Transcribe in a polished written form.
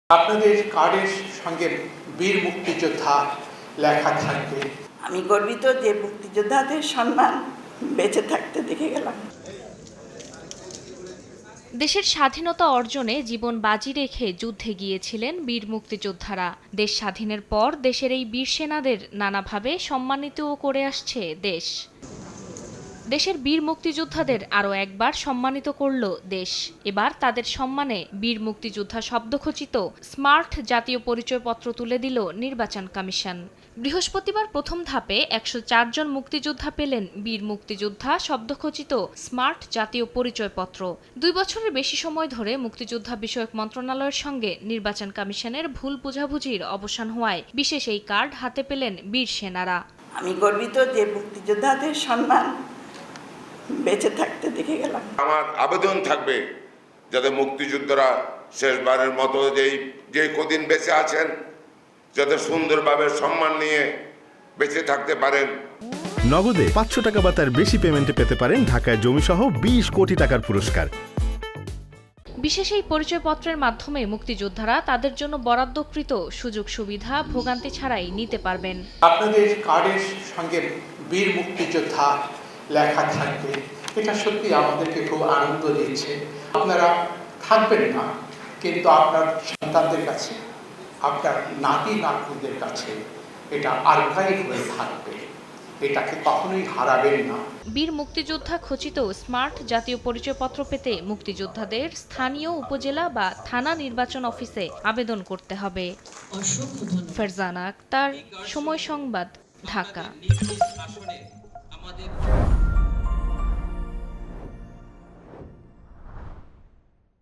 আপনাদের কার্ডের সঙ্গে বীর মুক্তিযোদ্ধা লেখা থাকবে। আমি গর্বিত যে মুক্তিযোদ্ধাদের সম্মান বেঁচে থাকতে দেখে গেলাম। দেশের স্বাধীনতা অর্জনে জীবন বাজি রেখে যুদ্ধে গিয়েছিলেন বীর মুক্তিযোদ্ধারা। দেশ স্বাধীনের পর দেশের এই বীর সেনাদের নানাভাবে সম্মানিতও করে আসছে দেশ। দেশের বীর মুক্তিযোদ্ধাদের আরও একবার সম্মানিত করল দেশ। এবার তাদের সম্মানে বীর মুক্তিযোদ্ধা শব্দখচিত স্মার্ট জাতীয় পরিচয়পত্র তুলে দিল নির্বাচন কমিশন। বৃহস্পতিবার প্রথম ধাপে ১০৪ জন মুক্তিযোদ্ধা পেলেন বীর মুক্তিযোদ্ধা শব্দখচিত স্মার্ট জাতীয় পরিচয়পত্র। ২ বছরের বেশি সময় ধরে মুক্তিযোদ্ধা বিষয়ক মন্ত্রণালয়ের সঙ্গে নির্বাচন কমিশনের ভুল বোঝাবুঝির অবসান হওয়ায় বিশেষ এই কার্ড হাতে পেলেন বীর সেনারা। আমি গর্বিত যে মুক্তিযোদ্ধাদের সম্মান বেঁচে থাকতে দেখে গেলাম। আমার আবেদন থাকবে যাতে মুক্তিযোদ্ধারা শেষবারের মতো যে কদিন বেঁচে আছেন যাতে সুন্দরভাবে সম্মান নিয়ে বেঁচে থাকতে পারেন। নগদে ৫০০ টাকা বা তার বেশি পেমেন্টে পেতে পারেন ঢাকায় জমিসহ ২০ কোটি টাকার পুরস্কার। বিশেষ এই পরিচয়পত্রের মাধ্যমে মুক্তিযোদ্ধারা তাদের জন্য বরাদ্দকৃত সুযোগ সুবিধা ভোগান্তি ছাড়াই নিতে পারবেন। আপনাদের কার্ডের সঙ্গে বীর মুক্তিযোদ্ধা লেখা থাকবে। এটা সত্যি আমাদেরকে খুব আনন্দ দিচ্ছে। আপনারা থাকবেন না, কিন্তু আপনার সন্তানদের কাছে, আপনার নাতি নাতনিদের কাছে এটা আর্কাইভ হয়ে থাকবে। এটাকে কখনোই হারাবেন না। বীর মুক্তিযোদ্ধা খচিত স্মার্ট জাতীয় পরিচয়পত্র পেতে মুক্তিযোদ্ধাদের স্থানীয় উপজেলা বা থানা নির্বাচন অফিসে আবেদন করতে হবে। ফারজানা আক্তার, সময় সংবাদ, ঢাকা।